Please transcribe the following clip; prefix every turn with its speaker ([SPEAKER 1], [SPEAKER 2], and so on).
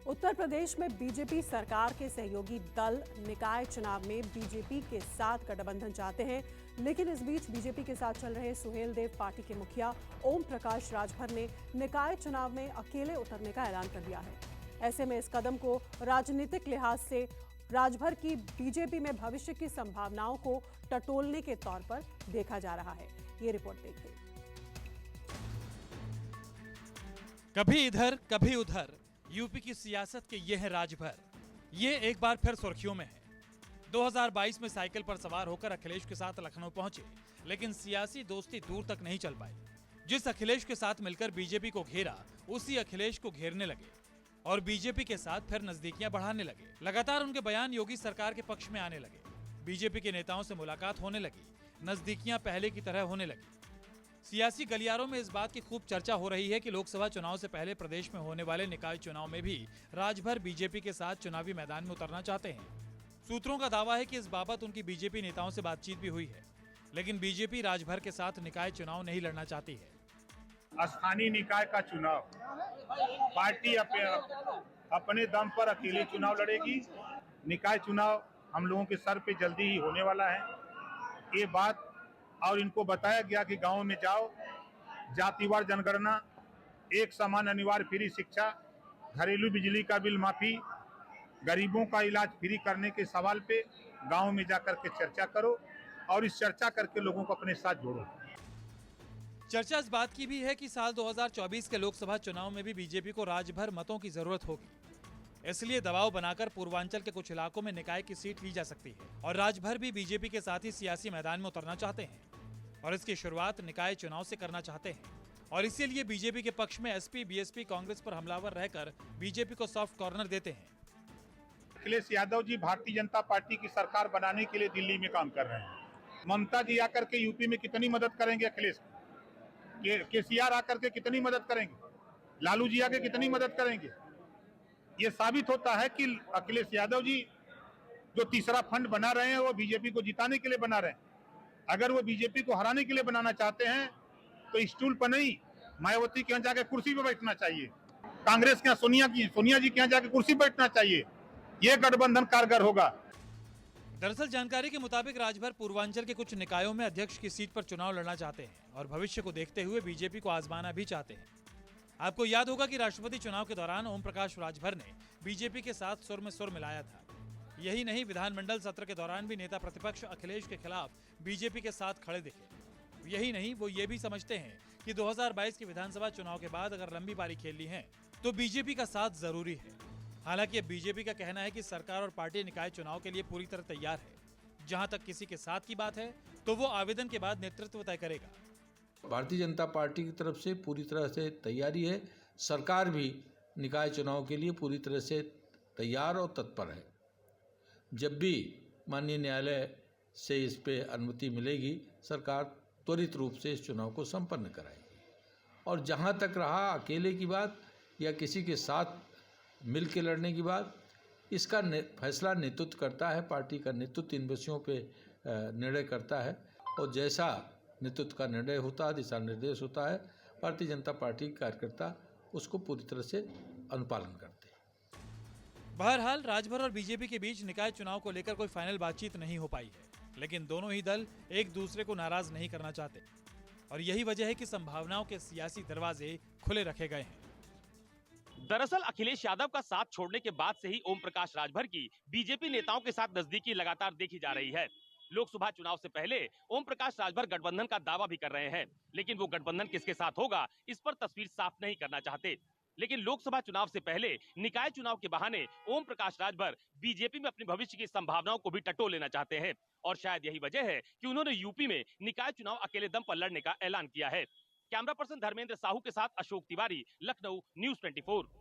[SPEAKER 1] उत्तर प्रदेश में बीजेपी सरकार के सहयोगी दल निकाय चुनाव में बीजेपी के साथ गठबंधन चाहते हैं, लेकिन इस बीच बीजेपी के साथ चल रहे सुहेलदेव पार्टी के मुखिया ओम प्रकाश राजभर ने निकाय चुनाव में अकेले उतरने का ऐलान कर दिया है। ऐसे में इस कदम को राजनीतिक लिहाज से राजभर की बीजेपी में भविष्य की संभावनाओं को टटोलने के तौर पर देखा जा रहा है। ये रिपोर्ट देखिए।
[SPEAKER 2] कभी इधर कभी उधर यूपी की सियासत के ये है राजभर। ये एक बार फिर सुर्खियों में है। 2022 में साइकिल पर सवार होकर अखिलेश के साथ लखनऊ पहुंचे, लेकिन सियासी दोस्ती दूर तक नहीं चल पाई। जिस अखिलेश के साथ मिलकर बीजेपी को घेरा, उसी अखिलेश को घेरने लगे और बीजेपी के साथ फिर नजदीकियां बढ़ाने लगे। लगातार उनके बयान योगी सरकार के पक्ष में आने लगे। बीजेपी के नेताओं से मुलाकात होने लगी, नजदीकियां पहले की तरह होने लगी। सियासी गलियारों में इस बात की खूब चर्चा हो रही है कि लोकसभा चुनाव से पहले प्रदेश में होने वाले निकाय चुनाव में भी राजभर बीजेपी के साथ चुनावी मैदान में उतरना चाहते हैं। सूत्रों का दावा है कि इस बाबत उनकी बीजेपी नेताओं से बातचीत भी हुई है, लेकिन बीजेपी राजभर के साथ निकाय चुनाव नहीं लड़ना चाहती है।
[SPEAKER 3] स्थानीय निकाय का चुनाव पार्टी अपने दम पर अकेले चुनाव लड़ेगी। निकाय चुनाव हम लोगों के सर पे जल्दी ही होने वाला है, ये बात। और इनको बताया गया कि गांव में जाओ, जातिवार जनगणना, एक समान अनिवार्य फ्री शिक्षा, घरेलू बिजली का बिल माफी, गरीबों का इलाज फ्री करने के सवाल पे गांव में जाकर के चर्चा करो और इस चर्चा करके लोगों को अपने साथ जोड़ो।
[SPEAKER 2] चर्चा इस बात की भी है कि साल 2024 के लोकसभा चुनाव में भी बीजेपी को राजभर मतों की जरूरत होगी। इसलिए दबाव बनाकर पूर्वांचल के कुछ इलाकों में निकाय की सीट ली जा सकती है और राजभर भी बीजेपी के साथ ही सियासी मैदान में उतरना चाहते हैं और इसकी शुरुआत निकाय चुनाव से करना चाहते हैं। और इसीलिए बीजेपी के पक्ष में एसपी, बीएसपी, कांग्रेस पर हमलावर रहकर बीजेपी को सॉफ्ट कॉर्नर देते हैं।
[SPEAKER 3] अखिलेश यादव जी भारतीय जनता पार्टी की सरकार बनाने के लिए दिल्ली में काम कर रहे हैं। ममता जी आकर के यूपी में कितनी मदद करेंगे अखिलेश की? केसीआर आकर के कितनी मदद करेंगे? लालू जी आके कितनी मदद करेंगे? ये साबित होता है कि अखिलेश यादव जी जो तीसरा फंड बना रहे हैं वो बीजेपी को जिताने के लिए बना रहे हैं। अगर वो बीजेपी को हराने के लिए बनाना चाहते हैं तो स्टूल पर नहीं, मायावती के यहाँ जाकर कुर्सी पर बैठना चाहिए। कांग्रेस के यहाँ सोनिया जी के यहाँ जाकर कुर्सी पर बैठना चाहिए। ये गठबंधन कारगर होगा।
[SPEAKER 2] दरअसल जानकारी के मुताबिक राजभर पूर्वांचल के कुछ निकायों में अध्यक्ष की सीट पर चुनाव लड़ना चाहते हैं और भविष्य को देखते हुए बीजेपी को आजमाना भी चाहते हैं। आपको याद होगा कि राष्ट्रपति चुनाव के दौरान ओम प्रकाश राजभर ने बीजेपी के साथ सुर में सुर मिलाया था। यही नहीं, विधानमंडल सत्र के दौरान भी नेता प्रतिपक्ष अखिलेश के खिलाफ बीजेपी के साथ खड़े दिखे। यही नहीं, वो ये भी समझते हैं कि 2022 के विधानसभा चुनाव के बाद अगर लंबी पारी खेलनी है तो बीजेपी का साथ जरूरी है। हालांकि अब बीजेपी का कहना है कि सरकार और पार्टी निकाय चुनाव के लिए पूरी तरह तैयार है। जहां तक किसी के साथ की बात है तो वो आवेदन के बाद नेतृत्व तय करेगा।
[SPEAKER 4] भारतीय जनता पार्टी की तरफ से पूरी तरह से तैयारी है। सरकार भी निकाय चुनाव के लिए पूरी तरह से तैयार और तत्पर है। जब भी माननीय न्यायालय से इस पे अनुमति मिलेगी, सरकार त्वरित रूप से इस चुनाव को संपन्न कराएगी। और जहां तक रहा अकेले की बात या किसी के साथ मिल के लड़ने की बात, इसका फैसला नेतृत्व करता है, पार्टी का नेतृत्व इन विषयों पे निर्णय करता है और जैसा नेतृत्व का निर्णय होता है, दिशा निर्देश होता है, भारतीय जनता पार्टी के कार्यकर्ता उसको पूरी तरह से अनुपालन करते हैं।
[SPEAKER 2] बहरहाल राजभर और बीजेपी के बीच निकाय चुनाव को लेकर कोई फाइनल बातचीत नहीं हो पाई है, लेकिन दोनों ही दल एक दूसरे को नाराज नहीं करना चाहते और यही वजह है कि संभावनाओं के सियासी दरवाजे खुले रखे गए हैं।
[SPEAKER 5] दरअसल अखिलेश यादव का साथ छोड़ने के बाद से ही ओम प्रकाश राजभर की बीजेपी नेताओं के साथ नजदीकी लगातार देखी जा रही है। लोकसभा चुनाव से पहले ओम प्रकाश राजभर गठबंधन का दावा भी कर रहे हैं, लेकिन वो गठबंधन किसके साथ होगा इस पर तस्वीर साफ नहीं करना चाहते। लेकिन लोकसभा चुनाव से पहले निकाय चुनाव के बहाने ओम प्रकाश राजभर बीजेपी में अपनी भविष्य की संभावनाओं को भी टटोल लेना चाहते हैं और शायद यही वजह है कि उन्होंने यूपी में निकाय चुनाव अकेले दम पर लड़ने का ऐलान किया है। कैमरा पर्सन धर्मेंद्र साहू के साथ अशोक तिवारी, लखनऊ, न्यूज़ 24।